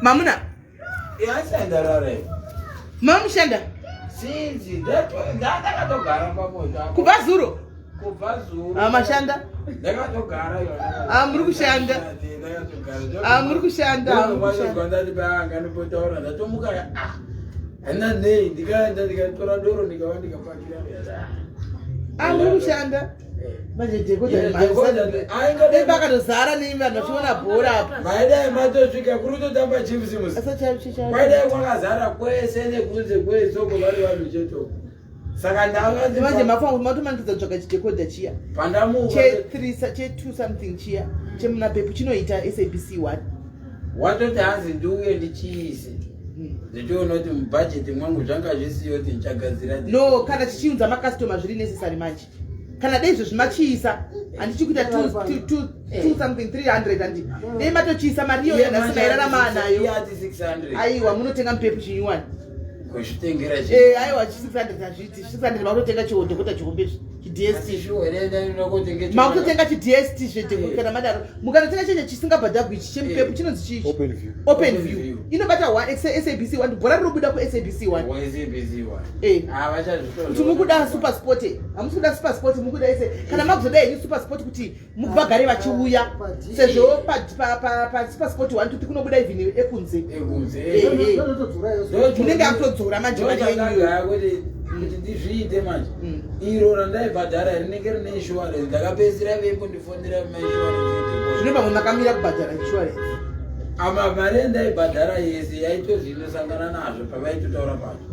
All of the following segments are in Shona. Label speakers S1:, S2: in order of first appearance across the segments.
S1: Mamuna. Mama Shanda.
S2: Sinzi, ndakatogara pamoja.
S1: Kubazuro.
S2: Kubazuro.
S1: Mashanda.
S2: Ndakatogara yona.
S1: Muri kushanda. Muri kushanda.
S2: Ndakatogara ndibanga ndipotaura ndatomuka. Ana nei ndikatora doro ndikawandika pakira.
S1: Muri kushanda. Manje jekoda manje. Ainga bakatozara neimba ndachona bhora apa.
S2: Maida matosvika kurutotamba chiefs musi. Maida kwakazara kwese nekunze kwesoko vari vanhu cheto. Saka ndanga
S1: manje mafangu matomanikidza kutsvaga chidekodha chiya.
S2: Pandamu
S1: che 2 something chiya. Chemuna pepu chinoita SABC 1.
S2: Watoti hanzi ndiuye ndichiise. Ndichiona kuti mubhajeti mwangu zvanga zvisiyo kuti ndichagadzira.
S1: No, kana chichiunza makastoma zviri necessary manje. Kana dai izvo zvimachiisa handichikuita 2 something 300 andi dai matochiisa mari iyo yandasina irarama nayo
S2: yati 600
S1: aiwa munotenga mupepu chinyuwani
S2: kushitengera
S1: aiwa 600 azviti 600 makutotenga chihodhokota chihombe makutotenga chiDST kana madaro mukanotenga chenye chisingabhadhabwi ichi chemupepu chinonzi chichi open view inobata SABC 1 bhora rinobuda kuSABC 1 kuti mukuda super sport hamusi kuda super sport mukuda kana makuzoda henyu super sport kuti mubhagare vachiuya sezvo pa super sport 1 kuti kunobuda even ekunze munenge akutodzora manje mari yenyu
S2: kuti ndizviite manje iro randaibhadhara rinenge rine insurance ndakapedzisira vembo ndifonera mainsurance
S1: zvino pamwe makamira kubhadhara insurance
S2: mari endaibhadhara yese yaitozvinosangana nazvo pavaitotaura pacho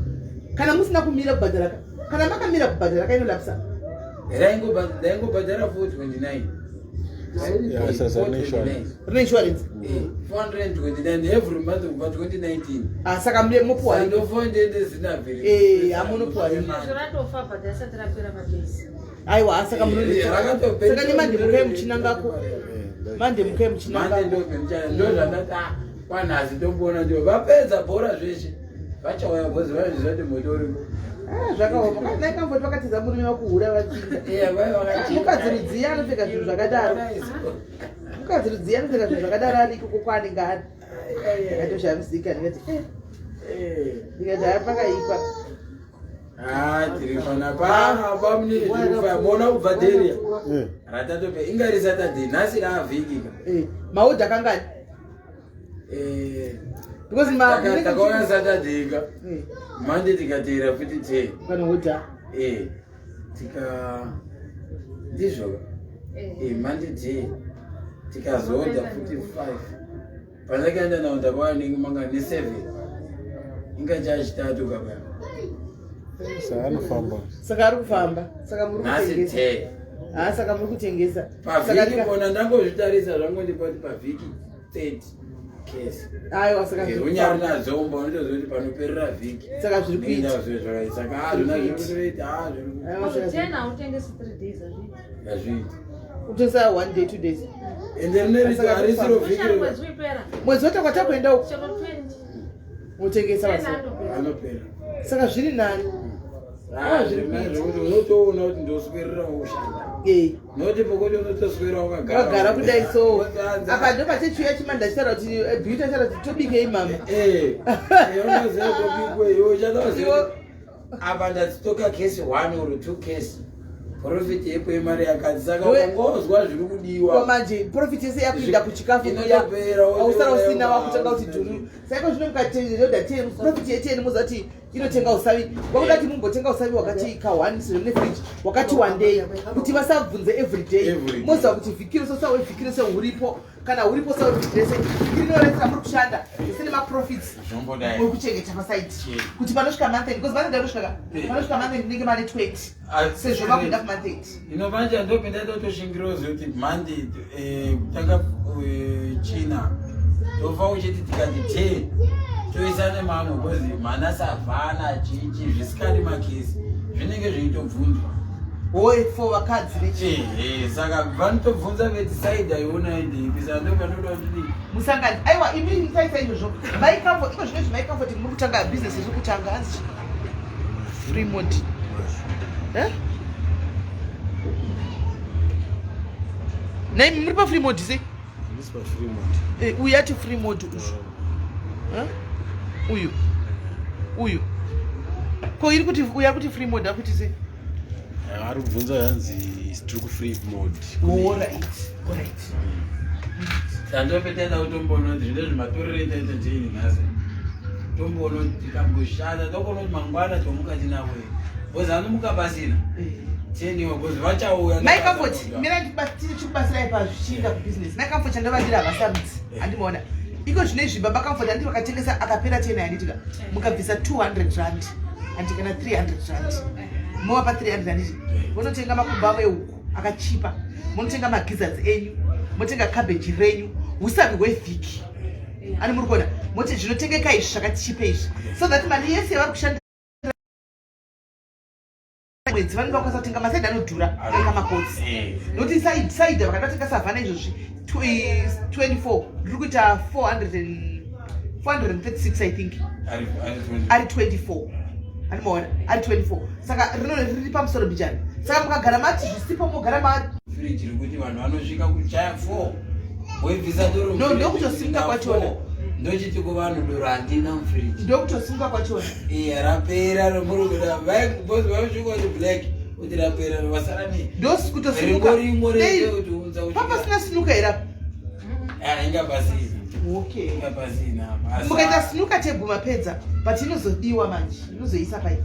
S1: kana musina kumira kubhadhara kana makamira kubhadhara kainolapisa
S2: ndaingobhadhara 429
S1: rine insurance
S2: 429 every month kubva 2019
S1: saka mopuwa
S2: ndofondende zina vhiri
S1: amunopuwa
S3: zvoratofa bhadhara rapera mabhesi
S1: aiwa saka saka nemande mukai muchinangako mande mukai muchinangako
S2: ndozvandati kwanhasi tomboona ndo vapedza bhora zveshe vachauya bhozi vaizvizvati moto urimo
S1: zvakaoma naikamboti vakatiza murume wakuhura vatsinga mukadzirudziya anopfeka zvinhu zvakadaro mukadzirudziya anopfeka zvinhu zvakadaro ari ikoko kwanenge ari akatoshamisika ndikati ndikati apakaipa
S2: tirifana paapa mona kubva deria ratatope ingari satadhe nhasi raavhikika
S1: maudha kangani because
S2: takaona satadheka mande tikateera futi 10
S1: panoudha
S2: tika ndizvo mande 10 tikazoda futi 5 pandakaenda nawo ndakauya ningi manga ne7 ingachachitatu kapa
S1: saka ari kufamba saka muri kutengesa saka muri kutengesa
S2: pavhiki kona ndangozvitarisa zvangu ndipati pavhiki 30 case
S1: aiwa saka
S2: unyari nazomba unotozoti panoperera vhiki
S1: saka zviri kuita
S2: saka hazvina zvinoita
S3: tena utengesa 3 days
S2: hazviiti
S1: utengesa 1 day 2 days
S2: ende rine rito harisiro vhiki
S1: mwezi wote kwatakuenda uko utengesa
S2: anopera
S1: saka zviri nani
S2: unotoona kuti ndoswirira ushanda noti pokoti unotoswira
S1: wakagara kudai so apa ndo pachechiuya chimanda chitaura kuti beauty achitaura kuti tobikei mama
S2: unoziva kobikwe iwe uchataziva apa ndadzitoka kesi 1 or 2 kesi profit yepo yemari yakati saka wangozwa zviri kudiwa
S1: manje profit yese yapinda kuchikafu ausara usina wakutanga kuti dhuru saiko zvino mukatenderoda 10 profit ye10 muzati inotenga usavi wakuda kuti mumbotenga usavi wakati ka 1 sezvo mune fridge wakati 1 day kuti vasabvunze every day moziva kuti vhikiro sosawe vhikiro seuripo kana uripo sawe vhikirese inoretsa muri kushanda zvisine maprofits wekuchengeta pasaiti kuti panosvika month end because month end panosvika month end ndinenge mane 20 sezvo vakuenda kumonth end
S2: inomanja ndopinda totoshingirozve kuti monday kutanga china tofa uchiti tikati 10 toisane mamwe because mana savana chichi zvisikadi makesi zvinenge zveitobvunzwa
S1: for vakadzi vechi
S2: saka vanotobvunza veti side aiona ndipisa ndo panoda kuti
S1: musangani aiwa imi taisa izvozvo mai comfort iko zvino mai comfort muri kutanga business iri kutanga hanzi free mode nei muri pa free mode sei
S4: free mode.
S1: Uyu ati free mode uyu ko iri kuti uya kuti free mode akuti se
S4: ari kubvunza yanzi tiri free mode.
S1: Alright.
S2: Ndandopetenda utombono zvine zvimatorereta entertaining asi tombono tikamboshanda tokono mangwana tomuka tinawe bozi anomuka pasina teniwo bozi vachauya
S1: mai comfort mina ndikubatsirai pazvichinga kubusiness mai comfort chandavandira vasamidzi andimaona iko zvinezvi baba comfort andi vakatengesa akapera 10 yanditika mukabvisa 200 rand andikana 300 rand mowapa 300 anditi munotenga makumbavo euku akachipa munotenga magizazi enyu motenga cabbage renyu usavi hwevhiki ani muri kuona moti zvinotengeka izvi zvakachipa izvi so that mari yese yavari kushandisa mwedzi vanenge vakwanisa kutenga masaidi anodhura eka makotsi nokuti saida vakadatenga savhana izvozvi 24 ndiri kuita 436 I think ari 24 animaona ari 24 saka riri pamusoro bijani saka mukagara mati zvisipo mogara mati
S2: firiji rikuti vanhu vanosvika kuchaya 4 webvisa doro
S1: ndokutosimuka kwachona
S2: ndochiti kuvanhu doro handina mufiriji
S1: ndokutosimuka kwachona
S2: rapera romurikuda vaibhozi vaisvika kuti black kuti rapera vasara
S1: ndokutosimuka
S2: ringo reutiunza
S1: papasina sinuka irapo
S2: inga pasina
S1: mukaita sinuka tebhu mapedza but inozodiwa manje inozoisa pai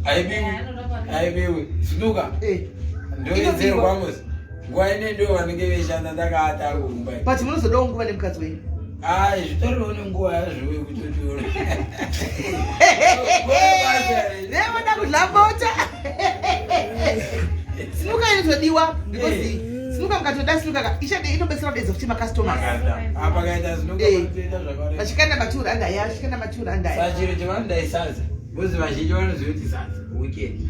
S2: aibiwi sinuka ndoedzerwa mosi nguva ine ndo vanenge veishanda ndakaata kumba
S1: but munozodawo nguva nemukadzi wenyu
S2: zvitoriwo nenguva yazvo yekutotiona
S1: nevoda kudlambota sinuka inozodiwa because sinuka mukatoda sinuka inobetsera kudedza kuti macustomers
S2: apakaita sinuka
S1: vachikanda matura andaya vachikanda matura andaya
S2: sachiro chevanodaisaza bozi vazhinji vanoziva kuti sadza weekend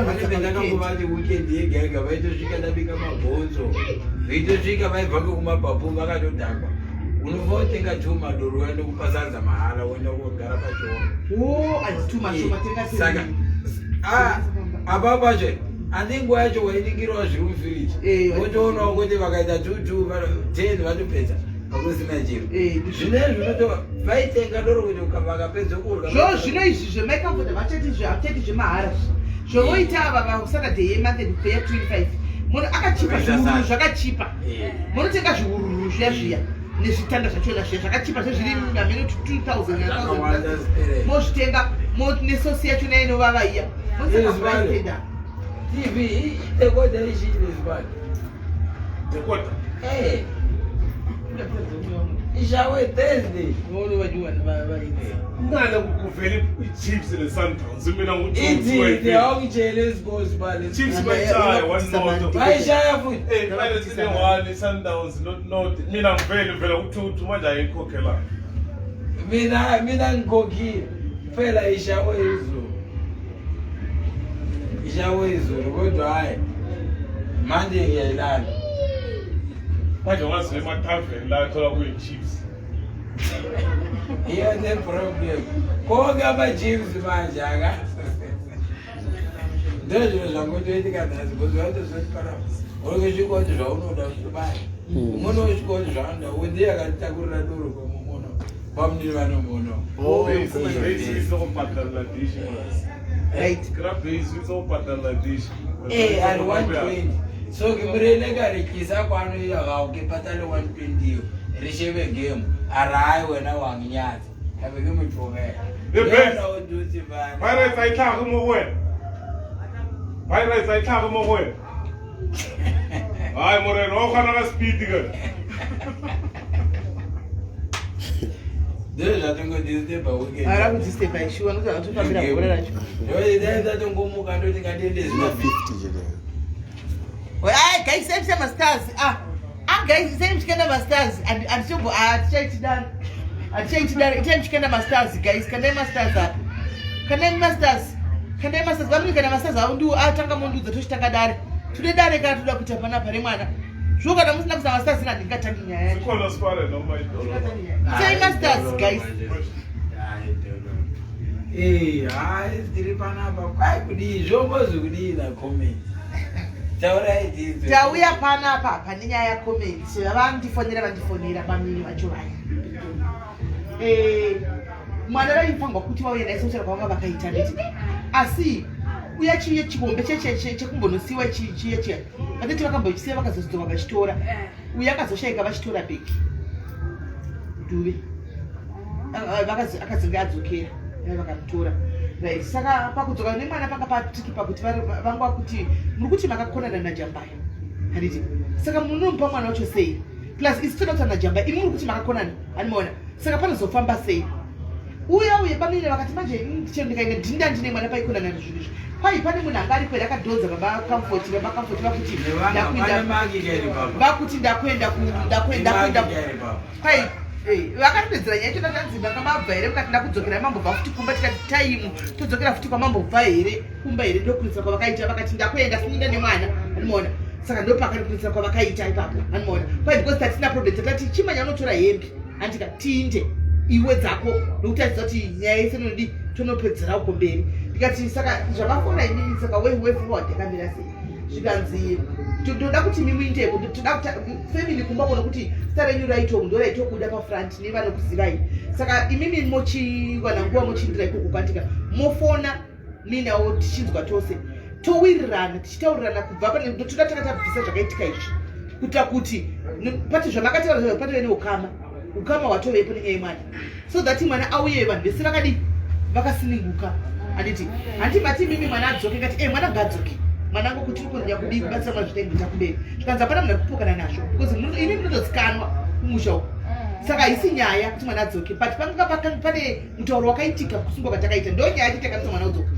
S2: vanependakambovati weekend yega yega vaitosvika ndabika mabhonzo veitosvika vaibva ngekumabhabhu vakatodhakwa unobva utenga 2 madoro uende kupa sadza mahara uenda kogara pachosaka apapo pacho handi nguva yacho wainingirawo zviri mufiriji wotoonawo kuti vakaita 10 vatopedza hakusina chiro zvinezvi unotova vaitenga doro kuti vakapedza kurya
S1: zvo zvino izvi zvemaicomfort vateti zvemahara zvovoita ava vasaturday yemonth ya 25 munhu akachipa zviururu zvakachipa munotenga zviururu zviya zviya nezvitanda zvachona zviya zvakachipa zvezviri mameno 2000 mozvitenga nesosi yachona inovava iya motenga
S2: TV decoder ishizibani
S4: Decoder
S2: ishawe Thursday
S1: ngolo bajuwana bayibe
S4: ngale kuvela iChiefs neSundowns mina
S2: ngithi awungitshele isigos bale
S4: Chiefs bayishaya 1-0
S2: bayishaya futhi
S4: manje sine 1 Sundowns not mina ngivela u2 manje ayikhokhela
S2: mina ngikhokhile phela ishawe izulu ishawe izulu kodwa hayi manje ngiyayilala
S4: manje wazi emathaveni la thola kuyiChiefs
S2: Here's the problem. Konke ama-gyms manje aka ndezvo zvangotoitika nhasi because vatozotipara olokechikoti zvaunoda kutobaya umweni wechikoti zvaunoda undi akatakurira doro kwamumono pamuniri vanomono ari 120 so kimurelekarekisa kwanoyakakepatale 120 iyo risheve game arai wena wanginyadzi aveke muchomera
S4: Pirates ayitlhaga mo go wena Pirates ayitlhaga mo go wena hayi morena wa kgona ka speed ka
S2: ndezvatongodisitepa
S1: ara kudzistepa ishuwa nokuti atofambira bhora racho
S2: ndoidaendatongomuka ndotingadendezina50
S1: ai guys same stars guys same chikenda masters and chombo atichaitidana itai chikenda masters guys kandai masters apa kandai masters vamiri kana masters avo ndiwo atanga mondudza tochitanga dare tode dare kana toda kuita pana pare mwana zvo kana musina kusa masters ina ndingatangi nyaya yacho itai masters guys
S2: hai tiri panapa kwai kudii zvombozi kudii na comment
S1: tauya panapa pane nyaya yakomenti vandifonera bamiri vacho vaya mwana vaipangwa kuti vauya naye sochera kwavanga vakaita nditi asi uya chiye chibombe chekumbonosiwa chiya vatati vakambochiseva vakazozito vakachitora uya akazoshayika vachitora bheki duve akazonge adzokera vakamutora right saka pakudzoka nemwana panga patiki pakuti vangwa kuti muri kuti makakonana najambaya handiti saka munomupa mwana wacho sei plus isitoda kuti najambaya imi muri kuti makakonana animaona saka panozofamba sei uye bamire vakati manje chero ndikaenda ndinda ndine mwana paikonana nezvinhu izvi kwai pane munhu anga ari kwera akadhonza baba comfort vakuti ndakwenda kwai vakatopedzera nyaya icho ndatanzimba kamabva here mukati ndakudzokera mambobva futi kumba tikati taimu todzokera futi kwamambobva here kumba here ndokurisira kwavakaita vakati ndakwenda sininda nemwana animaona saka ndopakanokurisira kwavakaita ipapo animaona kwai because tatina problem tatati chimanya unotora hembe andika tinde iwe dzako nokuti achiza kuti nyaya yese nodi tonopedzera uko mberi ndikati saka zvamafona inini saka way forward yakamira sei zvikanzi toda kuti mimuindeko toda kuti family kumba kuona kuti sita renyu raito ndo raitobuda pafront nevanokuzivai saka imimi mochiwana nguva mochiindira ikoko kwatika mofona ninawo tichinzwa tose towirirana tichitaurirana kubva pane toda takatabvisa zvakaitika izvi kuita kuti pati zvamakataura pative neukama watovepo nenyaya yemwana so that mwana auye vanhu vese vakasininguka handiti mati mimi mwana adzoke ngati mwana ngaadzoke mwanangu kuti urikunya kudii kubatsira mwana zvitaimboita kumberi zvikanzi hapana munhu arikupokana nazvo because ini munotozikanwa kumusha uku saka haisi nyaya kuti mwana adzoke but panga pane mutauro wakaitika kusungwa kwatakaita ndo nyaya yatiteka kuti mwana udzoke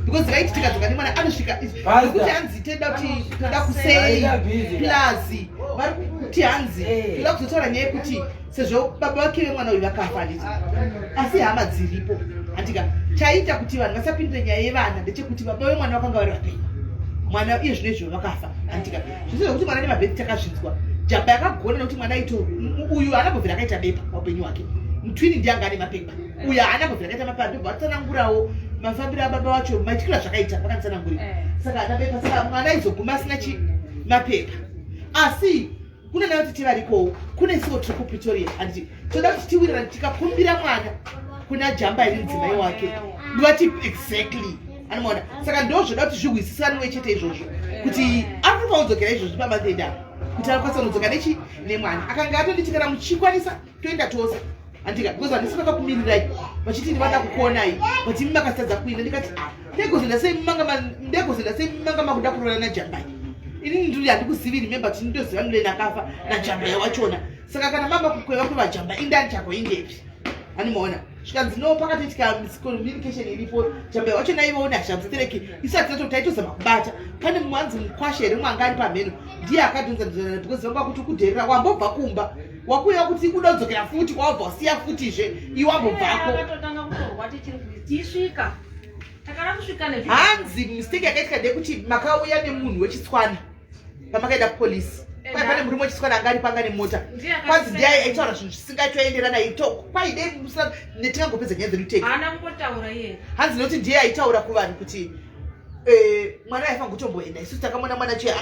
S1: because raiti tikadzoka nemwana anosvika kuti hanzi toda kuti toda kusei plazi vari kuti hanzi toda kuzotaura nyaya yekuti sezvo baba vake vemwana uyu vakafa handiti asi hama dziripo handika chaita kuti vanhu vasapindire nyaya yevana ndechekuti baba vemwana vakanga vari vapenyu mwana iye zvino izvo vakafa handika zvisizvo kuti mwana nemabheti takazvinzwa jamba yakagona nekuti mwana aito uyu haana mbobvira akaita bepa paupenyu hwake mutwini ndiye anga ane mapepa uyu haana mbobvira akaita mapepa ndobva vatsanangurawo mafambiro ababa vacho maitikira zvakaita vakanditsanangurira saka haana bepa saka mwana aizoguma asina mapepa asi kuna nayo titi varikowo kuna isiwo tiri kupretoria handiti toda kuti tiwirirana tikakumbira mwana kuna jamba iri mudzimai wake ndovati exactly anomaona saka ndo zvoda kuti zviwisisaniwe chete izvozvo kuti ari kumaodzokera izvozvi pamathenda kuti akwanisa kunodzoka nemwana akanga atonditikana muchikwanisa toenda tose handika because handisi vakakumirirai vachitini vada kukuonai kuti imi makasitadza kuina ndikati ndegozenda sei mumanga makuda kurora najambai inini ndiri handikuzivi remember kuti nditoziva ndireni akafa najambai wachona saka kana mamba kukweva kwevajamba indani chako indepi animaona zvikanzi no pakatoitika miscommunication iripo jambai wacho naivowo nashamstereki isati tato taitozama kubata pane mwanzi mukwasha here mwanga ari pamheno ndiye akadhonzanzana because vanga kuti kudherera wambobva kumba wakuya kuti kuda kudzokera futi kwawabva wasiya futizve iwambobvako hanzi mistake yakaitika ndekuti makauya nemunhu wechitswana pamakaenda kupolisi kwai pane murume wechitswana anga ari panga nemota kwanzi ndiye aitaura zvinhu zvisingatoenderana itoko kwaide netingangopedza nyaya dzeruteki hanzi nokuti ndiye aitaura kuvanhu kuti mwana aifanira kutomboenda isusu takamona mwana chiya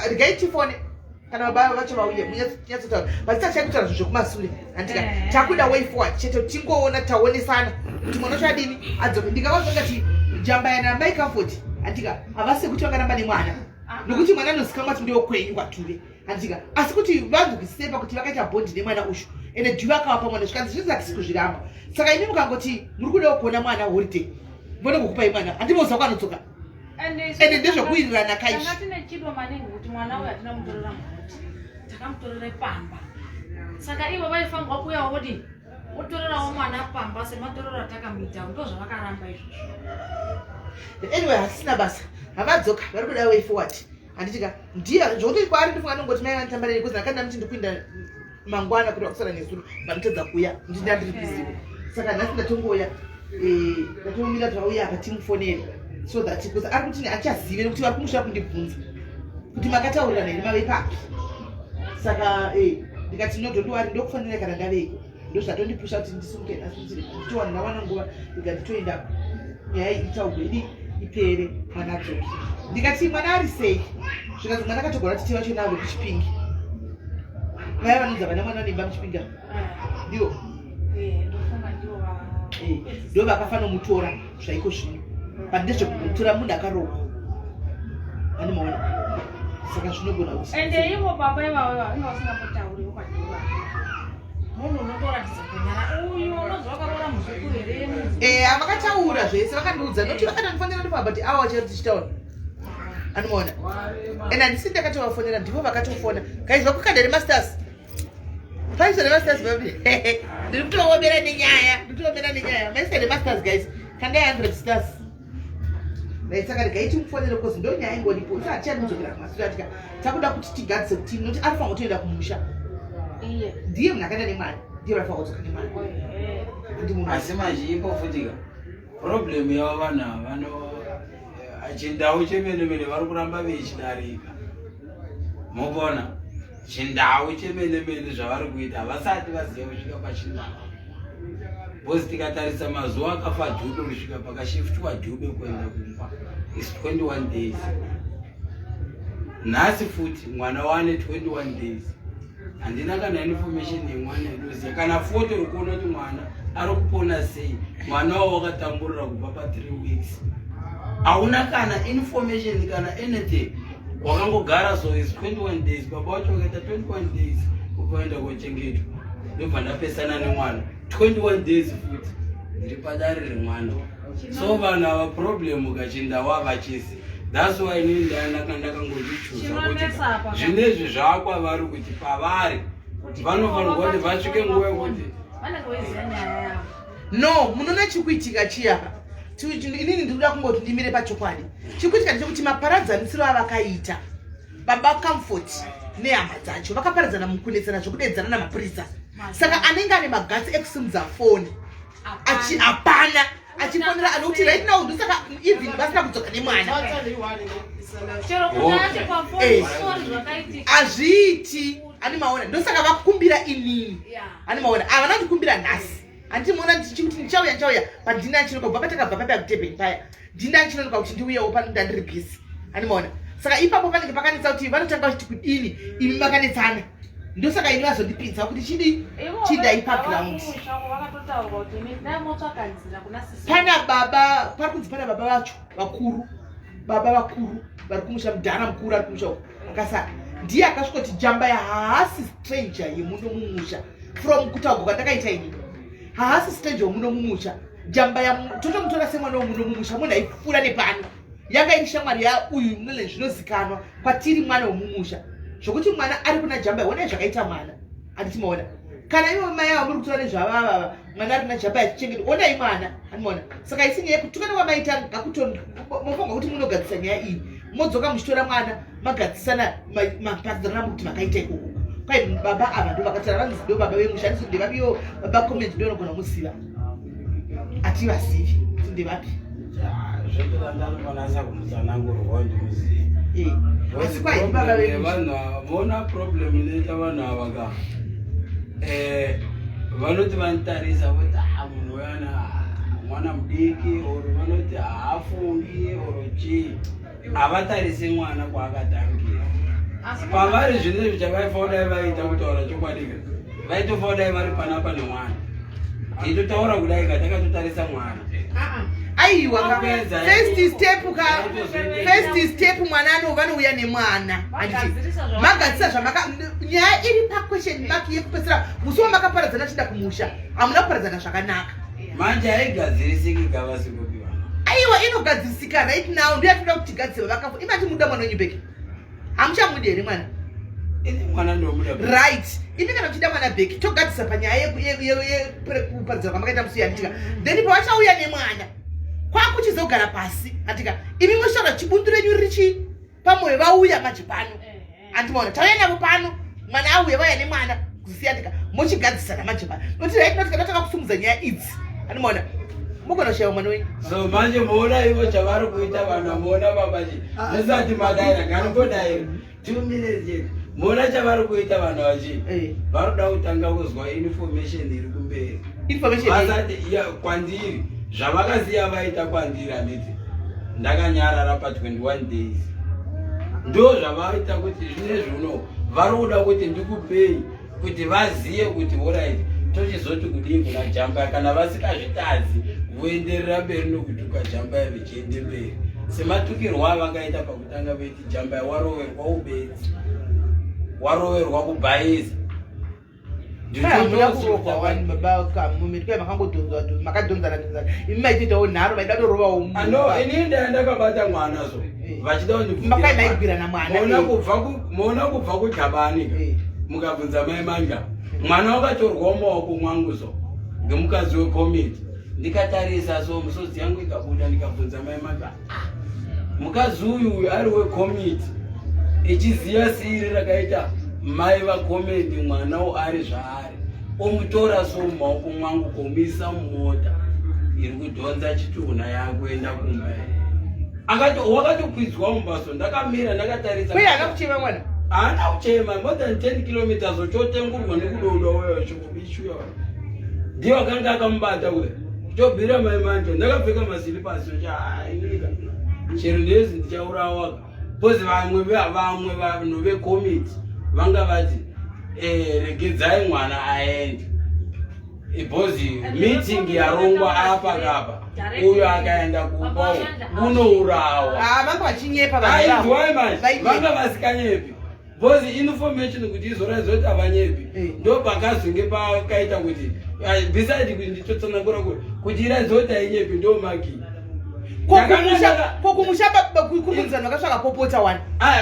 S1: rigaitifone kana baba vacho vauye munyatsotaura but tachai kutaura zvinhu zvekumasure handika takuda way forward chete tingoona taonesana kuti mwana wacho adini adzoke ndikavazongati jamba naMai Comfort handika havasi kuti vangaramba nemwana nokuti mwana anozikanwa kuti ndiwo kwenyu kwatuve handika asi kuti vanzwisisepa kuti vakaita bhondi nemwana ushu ende dhivi akavapa mwana zvikanzi zvisingakisi kuzviramba saka imi mukangoti muri kudawo kuona mwana holiday mbone kukupai mwana handimoziva kwanodzoka ende ndezvokuwirirana kaizvi
S3: chidwa maningi kuti mwana uyu hatina mutorera muti takamutorera pamba saka ivo vaifanirwa kuuyawo kuti otorerawo mwana pamba sematorero atakamuita ndo zvavakaramba izvozvo
S1: anyway hasina basa havadzoka vari kuda way forward handitika ndiye zvokuti kwaari ndifunga nongoti mai vanitambareni kuzi ndakanda muti ndikuinda mangwana kuti vakusara nesuru vanotedza kuuya ndindandiri bizivo saka nhasi ndatongoya ndatomira tauya akatimufoneri so that because ari kuti achazive nekuti vari kumusha kundibvunza kuti makataurirana here mave papi saka ndikati nodondiwari ndokufanira kana ndaveiko ndozvatondipusha kuti ndisumuke nhasi nditowana ndawana nguva ndikati toenda nyaya itaugwe ini ipere mwana adzoke. Ndikati mwana ari sei? Zvikanzi mwana akatogora chitiva chonavo kuchipingi. Vaya vanonzi vana mwana unemba muchipinga. Ndivo. Ndo vakafanira kumutora zvaiko zvino. Pandezvo kumutora munhu akarohwa. Anomaona. Saka zvinogona kuti.
S3: Ende ivo baba ivavo vanga vasingambotauriwo kwadiwa. Munhu unotoratidza kunyara uyu unonzi wakaroora muzukuru here.
S1: Vakataura zvese vakandiudza noti vakatofanira ndi pabati awa chero tichitaura. Anomaona. Ende handisi ndakatovafonera ndipo vakatofona. Kaizwa kukadare masters. Paisere masters baby. Ndiri kutoomera nenyaya. Maisere masters guys. Kandai 100 stars. Saka ndikaiti mufonere kozi ndo nyaya ingoripo. Uti achamudzokera kumashure atika takuda kuti tigadzise kuti noti arifanira kutoenda kumusha. Ndiye munhu akaenda nemwana. Ndiye arifanira kudzoka nemwana.
S2: Asi mazvipo futika. Problem yavo vanhu vano chindau chemene vari kuramba vechidarika. Mubona chindau chemene zvavari kuita vasati vaziva kusvika pachindau. Bozi tikatarisa mazuva akafa Jube kusvika pakashiftwa Jube kuenda kumba is 21 days. Nhasi futi mwana wane 21 days. Handina kana information yemwana inoziva kana foto rikuona kuti mwana ari kupona sei. Mwana wavo wakatamburira kubva pa 3 weeks. Hauna kana information kana anything. Wakangogara so is 21 days. Baba wacho wakaita 21 days ukaenda kochengetwa. Ndobva ndapesana nemwana 21 days futi ndiri padare remwana. So vanhu ava problem kachinda wavachisi. That's why inini ndakangochichuza kuti zvinezvi zvakwa vari kuti pavari vanofanirwa kuti vasvike nguva yekuti
S3: vanenge veiziva nyaya yavo.
S1: No, munoona chikuitika chiya. Inini ndikuda kungoti ndimire pachokwadi. Chikuitika ndechekuti maparadzanisiro avakaita baba Comfort nehama dzacho vakaparadzana mukunetsana zvokudedzana namapurisa. Saka anenge ane magatsi ekusimudza foni hapana achifonera anokuti right now ndosaka even vasina kudzoka nemwana. Hazviiti animaona ndosaka vakumbira inini animaona havana kutikumbira nhasi. Handinoona ndichikuti ndichauya pandina chinoka kubva patakabva papa kutebheni paya ndina chinonoka kuti ndiuyewo pano ndandiri bhisi animaona. Saka ipapo panenge pakanetsa kuti vanotanga kuti kudini imi makanetsana. Ndosaka ini vazondipinza kuti chidai background. Pana baba parikunzi pana baba vacho vakuru vari kumusha mudhara mukuru ari kumusha akasara ndiye akasvikoti jamba haasi stranger yemuno mumusha from kutaurwa kwandakaita ini haasi stranger wemuno mumusha jamba totomutora semwana wemuno mumusha munhu aipfuura nepano yanga iri shamwari yauyu nene zvinozikanwa kwatiri mwana wemumusha zvokuti mwana ari kuna jamba onai zvakaita mwana handitimaona kana ivo mai avo muri kutora nezvavavava mwana ari kuna jamba yachichengeta onai mwana handimoona. Saka isinyaya kutukana kwamaita ngakutomofonga kuti munogadzisa nyaya iyi modzoka muchitora mwana magadzisana mapadzana kuti makaita ikoko kwai baba ava ndo vakatara vanzi ndo baba vemushandiso ndevapiwo baba comment ndo anogona kumuziva hativazivi kuti ndevapi
S2: zvotodandaanokwanisa kumutsanangurwa ndimuzivi.
S1: Asi kwai baba
S2: vanhu vona problem inoita vanhu ava ka vanoti vanotarisa kuti munhu uyana mwana mudiki or vanoti haafungi or chii havatarisi mwana kwaakatangira. Pavari zvinezvi chavaifaudai vaita kutaura chokwadi vaitofaudai vari panapa nemwana titotaura kudai ka takatotarisa mwana.
S1: Aiwa first step mwana anova nouya nemwana magadzisa zvamaka nyaya iri paquestion mark yekupedzisira musi wamakaparadzana chida kumusha hamuna kuparadzana zvakanaka.
S2: Manje haigadzirisiki gavasikopi vana.
S1: Aiwa inogadzirisika right now ndiyo atoda kuti gadzise vakafu imati muda mwana wenyubeki hamuchamudi here mwana
S2: mwana ndomuda
S1: right imi kana muchida mwana beki togadzisa panyaya yekuparadzana kwamakaita musi yanditika then pavachauya nemwana kwakuchizogara pasi andika imi moshaura chibundu renyu richi pamwoyo vauya manje pano andimoona tauya navo pano mwana auya vaya nemwana kuziya ndika mochigadzisana manje pano noti right now tikataka kusumudza nyaya idzi andimoona mugona kushayiwa mwana wenyu.
S2: So manje muona ivo chavari kuita vanhu muona babaji musati madaira nganombodai 2 minutes yet muona chavari kuita vanhu vachi vari kuda kutanga kuzwa information iri kumberi
S1: information
S2: vasati kwandiri zvavakaziya vaita kwandiri handiti ndakanyarara pa 21 days. Ndo zvavaita kuti zvinezvi uno vari kuda kuti ndikupei kuti vaziye kuti alright tochizoti kudii kuna jamba kana vasikazvitadzi voenderera mberi nokutuka jamba vichiende mberi sematukirwa avakaita pakutanga veiti jamba waroverwa ubedzi waroverwa kubhayiza ini ndakabata mwana so vachida mona kubva kudhabani mukabvunza mai manja mwana wakatorwa mumaoko mwangu so ngemukadzi wekomiti ndikatarisa so musodzi yangu ikabuda ndikabvunza mai manja mukadzi uyu ari wekomiti ichiziya siri rakaita mai vakomiti mwana ari zvaari omutora so mumaoko mwangu komisa mumota iri kudhonza chitunha yakuenda kumba wakatokwidzwa mumbaso ndakamira ndakatarisa haana kuchema more than 10 kilometers ochotengurwa nekudodwa weyo chokubishuya ndiye wakanga akamubata we tobhira mai manje ndakapfeka masilipasi chainika chero ndezi ndichaurawa bhozi vamwe vanhu vekomiti vanga vati regedzai mwana aende bhozi meeting yarongwa apa kapa uyo akaenda kumba unourawa aizwai manje vanga vasikanyepi bhozi information kuti izoradzoti avanyepi ndo pakazvinge pakaita kuti beside kuti nditotsanangura kuti iradzoti ainyepi ndo maki
S1: kokumushakurunzana vakasvaka popota wani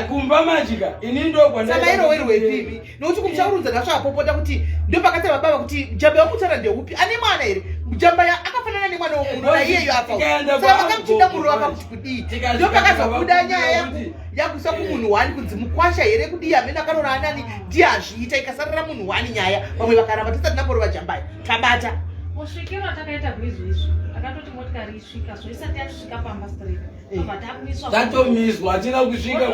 S2: kumba majika ini ndokwanairowerwepivi
S1: nokuti kumushakurunzana vakasvaka popota kuti ndo pakati vababa kuti jamba yokutara ndeupi ane mwana here jamba akafanana nemwana womunhu naiyeyo apasaa vakamuchida muriro vakamuti kudii ndo pakazobuda nyaya yakuisa kumunhu wani kunzi mukwasha here kudii amene akanora anani ndiye azviita ikasarira munhu wani nyaya vamwe vakaramba tisati namborova jambayo tabata
S3: kusvikira takaita kuizvoizvo akatoti motikari isvika so isati yatisvika pamba straight
S2: tatomiswa hatina kusvika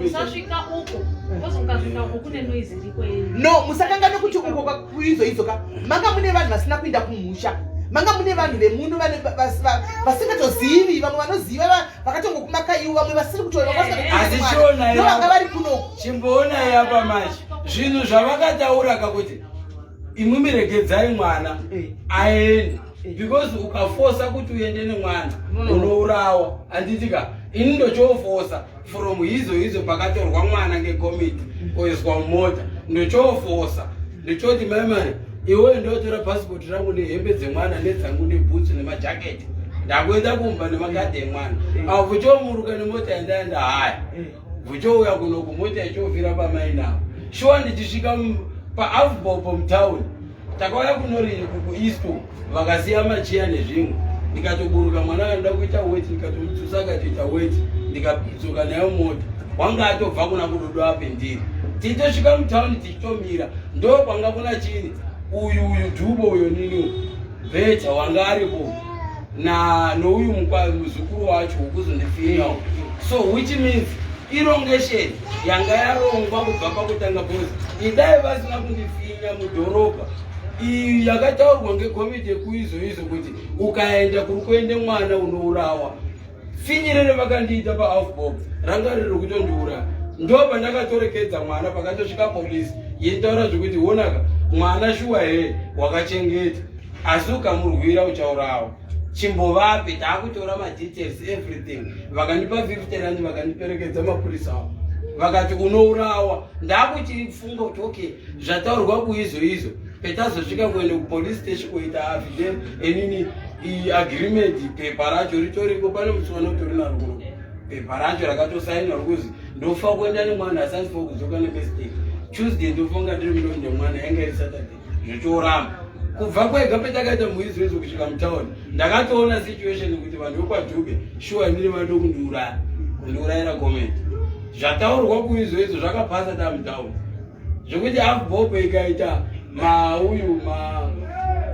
S3: musasvika uko kozi mukasvika uko kune noizi iriko yenyu
S1: no musakanga nokuti uko kuizvoizvoka manga mune vanhu vasina kuenda kumusha manga mune vanhu vemuno vasingatozivi vamwe vanoziva vakatongokumakaiwo vamwe vasiri kutovanga vari kuno
S2: chimboonai apa machi zvinhu zvavakataura kakuti imwe miregedzai mwana aende because ukafosa kuti uende nemwana unourawa handitika ini ndochofosa from hizo pakatorwa mwana ngekomiti oiswa mumota ndochofosa ndochoti maimari iwe ndotora passport rangu nehembe dzemwana nedzangu nebhutsu nemajaketi ndakuenda kumba nemakadhi emwana avo vuchomuruka nemota yandaenda haya vuchouya kuno kumota ichofira pamainavo shuwa ndichisvika paavbopo mutauni takauya kunorini kukueasto vakasiya machiya nezvimwe ndikatoburuka mwana anoda kuita weti ndikatomutsusa akatoita weti ndikadzoka nayo mota wanga atobva kuna kudodo apendiri tichitosvika mutauni tichitomira ndo kwanga kuna chini uyu dhubo uyo nini bheta wanga aripo nouyu muzukuru wacho wokuzondifinyawo so which means irongesheni yanga yarongwa kubva pakutanga bhozi idai vasina kundifinya mudhorobha iyi yakataurwa ngekomiti yekuizvoizvo kuti ukaenda kuri kuende mwana unourawa finyirere vakandiita paafbob ranga riri kutondiuraya ndo pandakatorekedza mwana pakatosvika polisi yeitaura zvekuti onaka mwana shuwa here wakachengeta asi ukamurwira uchaurawa chimbovapi taakutora madetails everything vakandipa 50 rand vakandiperekedza mapurisa avo vakati unourawa ndakuchifunga kuti okay zvataurwa kuizvoizvo petazosvika kuende kupolice station kuita affidavit enini agreement pepa racho ritoriko pane mutswana utori narwo pepa racho rakatosainwa rikuzi ndofa kuenda nemwana asati fa kudzoka nemistake tuesday ndofunga ndiri mndonde mwana yanga iri saturday zvochoramba kubva kwega petakaita muizvoizvo kusvika mutauni ndakatoona situation kuti vanhu vekwadhube shuwa ndiri vanoda kundiurayira komenti zvataurwa kuizvoizvo zvakapasa tamutauni zvokuti afbopo ikaita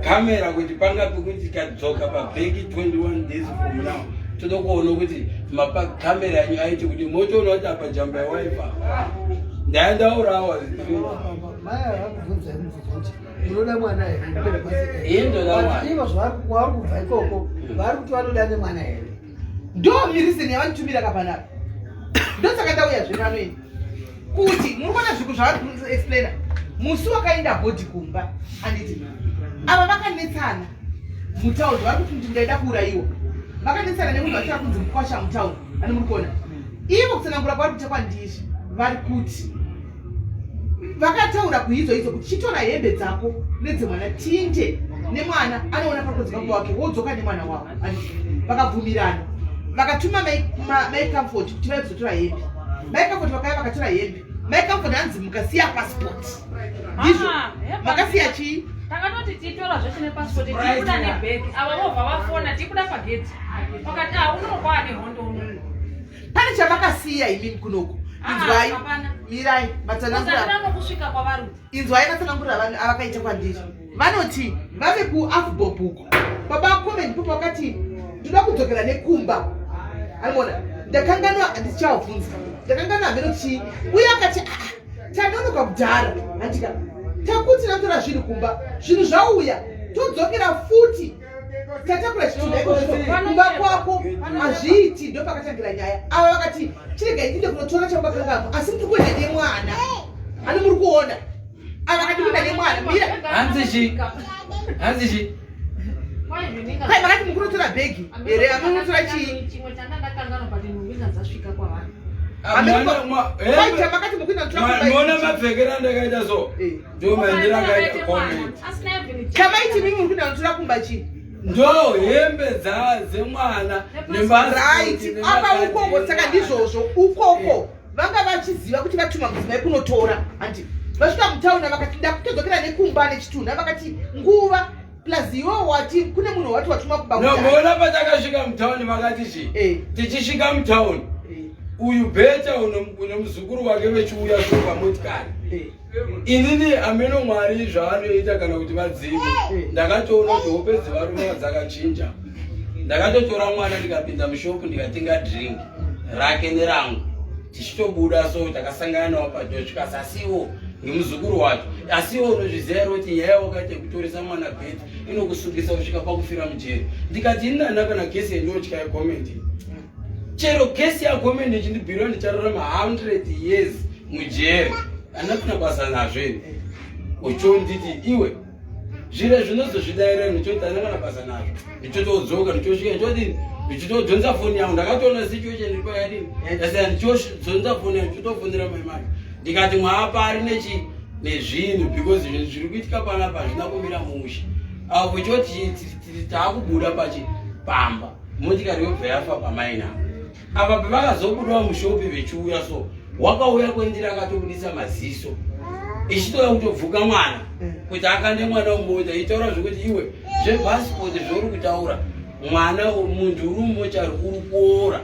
S2: makamera kuti pangapi kuti kadzoka pabheki 21 days from now toda kuona kuti makamera anyu aiti kuti motoona kuti apa jamba yewaipa ndaendaurawa
S5: unoda mwana here
S2: indoda mwana
S5: ivo zvavari kubva ikoko vari kuti vanoda nemwana here
S1: ndo mirizini yavanitumira kapanapa ndosaka ndauya zvepanoini kuti munoona zviku zvavari kuexplaina musi wakaenda bhodhi kumba anditi ava vakanetsana mutauni vari kuti ndaida kuurayiwa vakanetsana nemunhu vachira kunzi mukwasha mutauni ani muri kuona ivo kutsanangura kwavari kuita kwandizvi vari kuti vakataura kuizvo kuti chitora hembe dzako nedzemwana tinde nemwana anoona pakodzikamba wake wodzoka nemwana wavo vakabvumirana vakatuma mai comfort kuti vaizotora hembe mai comfort vakaya vakatora hembe mai comfort anzi mukasiya passport ndizvo makasiya chii
S3: takatoti titora zvese nepasipoti tikuda nebhegi ava vobva vafona tikuda pagedzi vakati unokwa nehondo unono
S1: pane chavakasiya imimi kunoko inzwai mirai
S3: matsananguraanokusvika kwavari
S1: inzwai matsanangurira vanhu avakaita kwandizvo vanoti vave kuafbob uko pabakomeni popo vakati ndoda kudzokera nekumba anoona ndakanganwa handichivabvunza ndakanganwa hameno chii uye akati tanonoka kudhara andika takuti natora zvinhu kumba zvinhu zvauya todzokera futi tatakura chitumba kwako hazviiti ndo pakatangira nyaya ava vakati chiregai tinde kunotora chambakangamo asi muri kuenda nemwana ani muri kuona ava vakati kuenda nemwana mira
S2: hanzichi
S1: kai makati mukunotora bhegi here amunotora chii
S3: chimwe chandandakangana pati nhumbi dzasvika kwavari
S1: makati
S2: mukuindaona mapfekero andakaita so ndomaendera akaita comment
S1: kamaiti mimi muri kuinda notora kumba chii
S2: ndo hembe dzemwana
S1: right apa ukoko saka ndizvozvo ukoko vanga vachiziva kuti vatuma mudzimai kunotora andi vasvika mutauni vakati ndakutodzokera nekumba nechitunha vakati nguva plus iwo wati kune munhu wati watuma kumba
S2: nomuona patakasvika mutauni vakati chi tichisvika mutauni uyu bheta une muzukuru wake vechiuya so pamotikari inini ameno mwari zvaanoita kana kuti vadzive ndakatoona kuti hope dzevarume dzakachinja ndakatotora mwana ndikapinda mushopu ndikatenga drink rake nerangu tichitobuda so takasangana nawo padosvikasi asiwo nemuzukuru wacho asiwo unozviziva ero kuti nyaya wakaita kutoresa mwana bheta inokusungisa kusvika pakufira mujeri ndikati inana kana kesi yendotya yekomenti chero kesi yakomenti ichindibhirwa ndichararama 100 years mujeri anapina basa nazve uchonditi iwe zvire zvinozozvidaira ndichoti anakana basa nazvo ndichotodzoka ndichosvika ndichoti ndichitodzonza foni yangu ndakatoona situation iripo yadini asi ndichodzonza foni yangu ndichotofonera maimai ndikati mwaapari nezvinhu because zvinhu zviri kuitika panapa hazvina kumira musha apo choti taakubuda pachipamba motikari yobva yafa pamaina apa pavakazobudawo mushopi vechiuya so wakauya kwendira akatobudisa maziso ichitoya kutobvuka mwana kuti akande mwana mumota itaura zvokuti iwe zvepasipoti zvauri kutaura mwana muntu uri mumochari uri kuora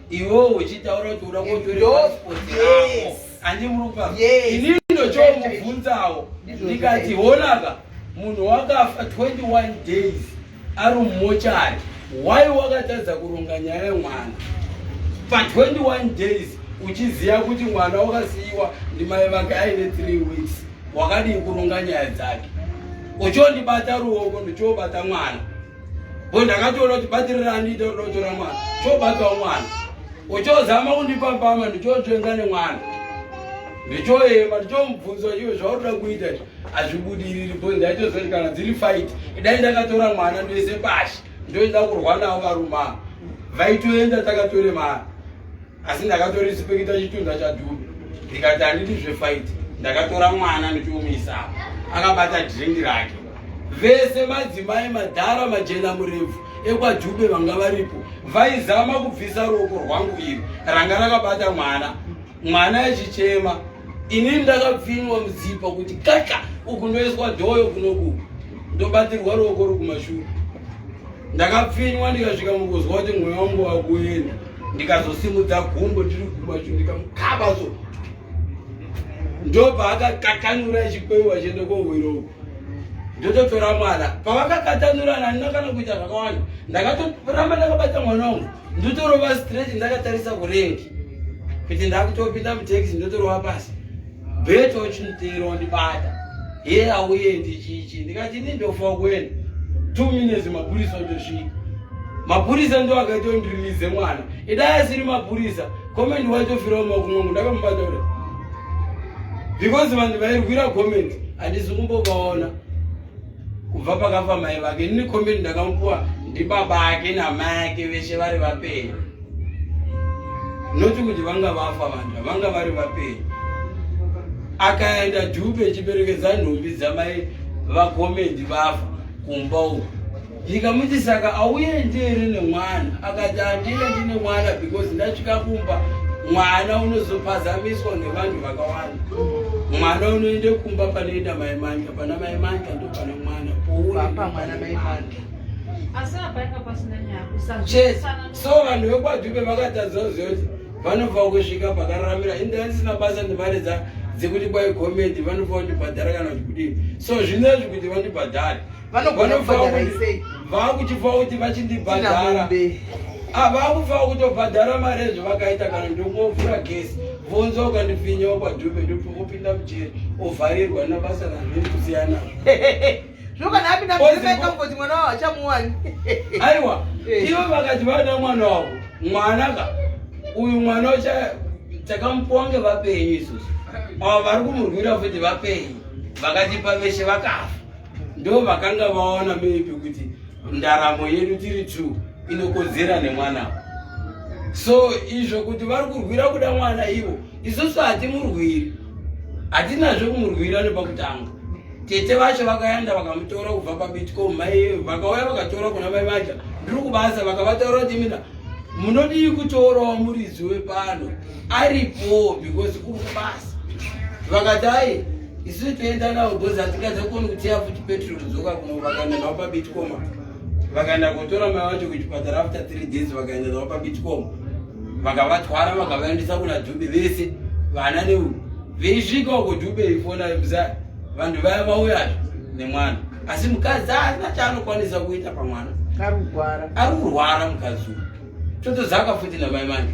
S2: iwewo uchitaura kuti uda kutore pasipoti yako handi murupa inini ndochomubvunzawo ndikati honaka munhu wakafa 21 days ari mumochari wai wakatadza kuronga nyaya yemwana pa21 days uchiziva kuti mwana wakasiyiwa ndimai vake aine 3 weeks wakadii kuronga nyaya dzake uchondibata ruoko ndichobata mwana bo ndakatoona kuti batirirani ita kudotora mwana chobatawo mwana uchozama kundipambama ndichotsvenga nemwana ndichoema ndichomubvunza iwe zvaunoda kuita hazvibudiriri bo ndaitozoti kana dziri fight idai ndakatora mwana ndoise pashi ndoenda kurwa navo varuma vaitoenda takatore mwana asi ndakatorispekita chitunda chadhubi ndikati handiti zvefight ndakatora mwana ndichiumisa akabata dhingi rake vese madzimai madhara majena murefu ekwadhube vanga varipo vaizama kubvisa ruoko rwangu iri ranga rakabata mwana achichema inini ndakapfinwa mudzipa kuti kaka uku ndoiswa dhoyo kunoku ndobatirwa ruoko rukumashure ndakapfinwa ndikasvika mukuzwa kuti mwoyo wangu wakuenda ndikazosimudza gumbo ndiri kumashure ndikamukaba so ndobva akakatanura chikwewa chende kohweroku ndototora mwana pavakakatanurana handina kana kuita zvakawanda ndakatoramba ndakabata mwana wangu ndotorova straight ndakatarisa kurengi kuti ndakutopinda muteksi ndotorova pasi bheto chinotero ndibata ye auye ndichichi ndikati ini ndofa kuenda 2 minutes mapurisa otosvika mapurisa ndo akatondirilize mwana idai asiri mapurisa comment wachofirawo makumwe ndakamubata uri because vanhu vairwira comment handisi kumbovaona kubva pakafa mai vake nini comment ndakamupuwa ndibaba ake namai ake veshe vari vapenyu noti kuti vanga vafa vanhu vanga vari vapenyu akaenda Dube chiperekedza nhumbi dzamai vakomendi vafa kumba uku ikamuti saka auenderi nemwana akati handine ndine mwana because ndasvika kumba mwana unozophazamiswa nevanhu vakawanda mwana unoende kumba panoenda mai manja pana mai manja ndo pana mwana
S1: papa mwana mai manja
S2: so vanhu vekwaDube vakatazoziva kuti vanobva kusvika pakararamira indasina basa nemari dzekuti kwai komedi vanobva kundibhadhara kana kuti kudini so zvinezvi kuti vandibhadhare vakuchifa kuti vachindibhadhara vakufa kutobhadhara mari ezvo vakaita kana ndongofura gesi vonza ukandifinyawo kwaDube ndopinda mucheri ovharirwa nabasa razviri kusiyana
S1: zvokana apinda muKwaMai Comfort mwana wavo achamuwani
S2: aiwa ivo vakati vada mwana wavo mwanaka uyu mwana takamupuwa ngevapenyu isusu avo vari kumurwira futi vapenyu vakatipa veshe vakafa ndo vakanga vaona maybe kuti ndaramo yedu tiri tu inokodzera nemwana so izvo kuti vari kurwira kuda mwana ivo isusu hatimurwiri hatinazvo kumurwira nepakutanga tete vacho vakaenda vakamutora kubva pabitcom mai vakauya vakatora kuna mai maja ndiri kubasa vakavataura kuti mina munodii kutorawo muridzi wepano aripo because kuri kubasa vakati ai isusu toenda nawo because hatingadzakoni kutiya futi petrol dzoka kuno vakaenda navo pabitcom vakaenda kutora mai vacho kuchipatara after 3 days vakaenda navo pabitcom vakavatwara vakavaendesa kuna Dube vese vana neuyu veisvika uko Dube ifona bza vanhu vaya vauyazvo nemwana asi mukadzi haana chaanokwanisa kuita pamwana ari kurwara mukadzi uyu totozaka futi namai manje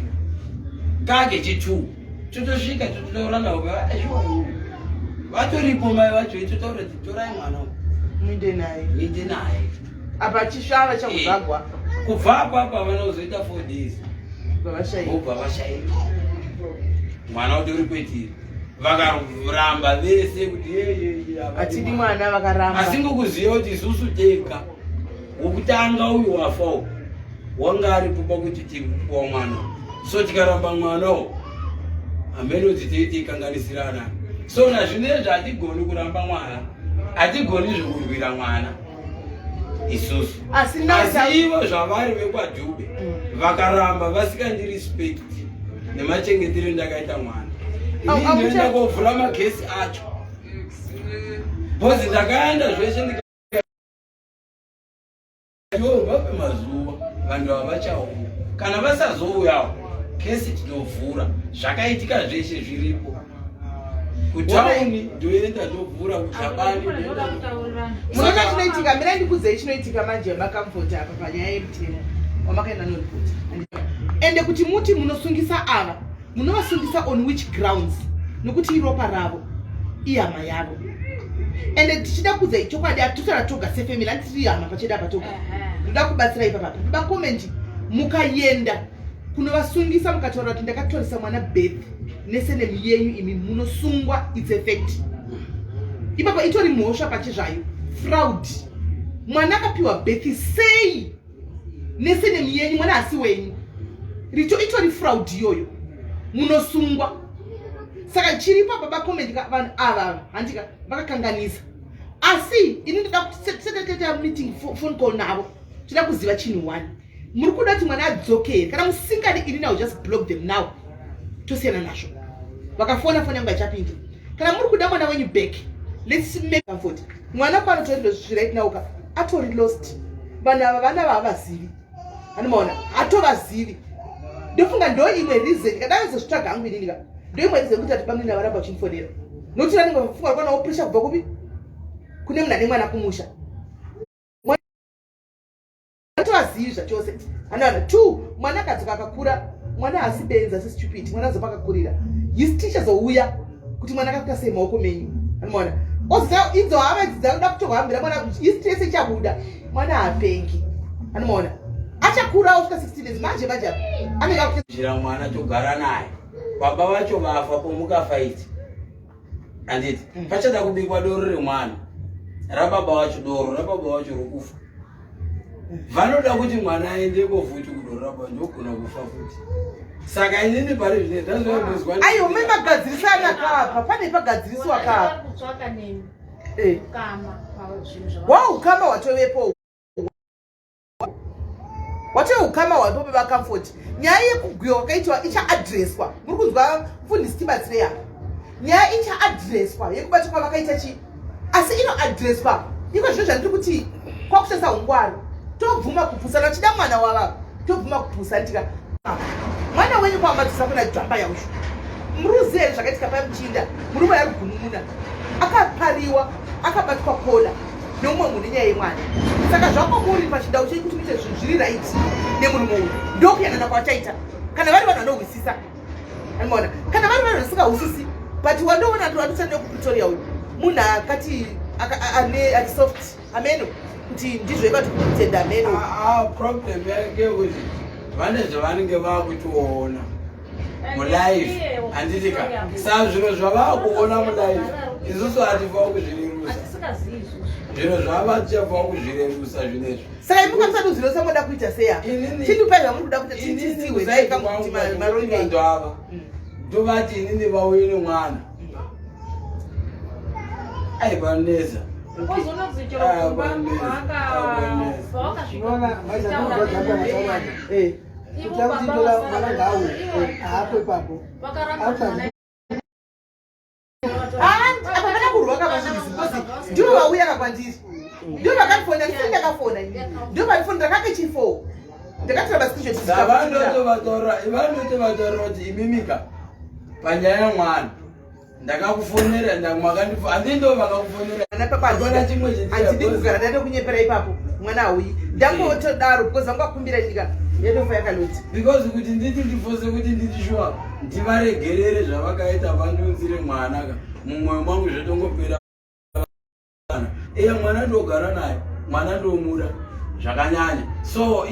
S2: kage chitu totosvika tototaura navo vatoripo mai vacho itotaura kuti torai mwana
S1: muinde
S2: naye
S1: apa chisvava chakuzagwa
S2: kubva apapa vanozoita 4 days obva vashaira mwana utori kwetiri vakaramba vese kuti
S1: atidi mwana vakaramba
S2: asingokuziva kuti isusu tega wokutanga uyu wafawo wanga aripo pakuti tipuwa mwana so tikaramba mwanawo hamene kuti teikanganisirana so nazvinezvi hatigoni kuramba mwana hatigoni zvekurwira mwana isusu asi ivo zvavari vekwaDube vakaramba vasikandirispect nemachengetero ndakaita mwana ini ndoenda kovhura magesi acho bhozi ndakaenda zveshe ndikaiova pemazuva vanhu ava vachauya kana vasazouyawo kesi tinovhura zvakaitika zveshe zviripo kutauni ndoenda ndovhura kutabani
S1: munoka chinoitika mira ndikudzei chinoitika manje maComfort apa panyaya yemutemo wamakaenda noripoti ende kuti muti munosungisa ava munovasungisa on which grounds nokuti iropa ravo ihama yavo ende tichida kudzai chokwadi hatusara toga sefamily handitiri hama pacheda patoga ndoda kubatsira ipapapa vakomenti mukaenda kunovasungisa mukataura kuti ndakatoresa mwana birth nesenemu yenyu imi munosungwa its effect ipapa itori mhosva pachezvayo fraud mwana akapiwa birth sei nesenemu yenyu mwana hasi wenyu richo itori fraud iyoyo munosungwa saka chiripo baba comment vanhu ava handika vakakanganisa asi ini ndoda kuti seteteta meeting phone call navo tinoda kuziva chinhu 1 muri kuda kuti mwana adzokere kana musingadi ini now just block them now tosiyana nazvo vakafona fona yangu achapinda kana muri kuda mwana wenyu back let's make comfort mwana panotori right now ka atori lost vanhu ava vana vaavazivi anomaona hatovazivi ndofunga ndo imwe reason kadazozvitsvaga hangu inini ka ndo imwe reason kuti ati pamwe varamba vachinifonera nokuti vanenge vafunga kwanawo pressure kubva kupi kune munhu ane mwana kumusha hatovazivi zvachose anowana 2 mwana akadzoka akakura mwana hasi benzi asi stupid mwana azopa akakurira his teacher zouya kuti mwana akafika sei maoko menyu anomaona oziva idzo hava dzida kuda kutohambira mwana his tese chabuda mwana hapengi anomaona achakura usvika 16 years manje anenge
S2: jira mwana togara naye baba vacho vafa pomukafaiti anditi pachada kubikwa doro remwana rababa vacho doro rababa vacho rokufa vanoda kuti mwana aendeko futi kudoro rababa ndogona kufa futi saka inini pari zvine ndazvaizwa
S1: aiyo memagadzirisana kapa pane pagadziriswa kapa waukama watovepo ukama wapo bevacomfort nyaya yekugwiwa kwakaitwa ichaadreswa muri kunzwa mufundisi tibatsire apa nyaya ichaadreswa yekubata kwavakaita chi asi inoadreswa iko zvino zvandiri kuti kwakushandisa ungwaro tobvuma kupusana chida mwana wava tobvuma kupusa ntika mwana wenyu kwamadzisa kuna dzamba yausho muruzive zvakaitika pamuchinda murume ari gunun'una akapariwa akabatwa kola neumwe munhu nenyaya yemwana saka zvako muri pachindau chei kuti muite zvinhu zviri raiti nemurume uyu ndokuyanana kwachaita kana vari vanhu vanohwisisa anoona kana vari vanhu vasingahwisisi but wandoona tovatosande kupretoria uyu munhu akati ane soft ameno kuti ndizvo ikati kutenda ameno
S2: problem yake kuti vane zvavanenge vakutoona mulife handitika saa zviro zvavakuona mulife isusu hatifa kuzvirerusa zviro zvava tichafa kuzvirerusa zvinezvi
S1: saka imukamisatu zvirosa moda kuita seya chindipaiva muri kuda kuita titisiwe
S2: marongeando ava ndovati inini vauye nemwana aivaneza
S1: apana kurwa kavazvizikosi ndivo vauya kakwandiri ndivo vakafona ndisi ndakafona ndivo vaifonera kake chifo ndakatora
S2: basicretvanotovataura kuti imimika panyaya yamwana ndakakufonera handindo vakakufonera
S1: handidi kugara ndade kunyepera ipapo mwana hauyi ndangotodaro because angakumbira nyika yedofa yakanoti
S2: because kuti nditi ndifose kuti nditishwa ndivaregerere zvavakaita vandunzire mwana mumwoyo mangu zvetongopera mwana ndogara naye mwana ndomuda zvakanyanya so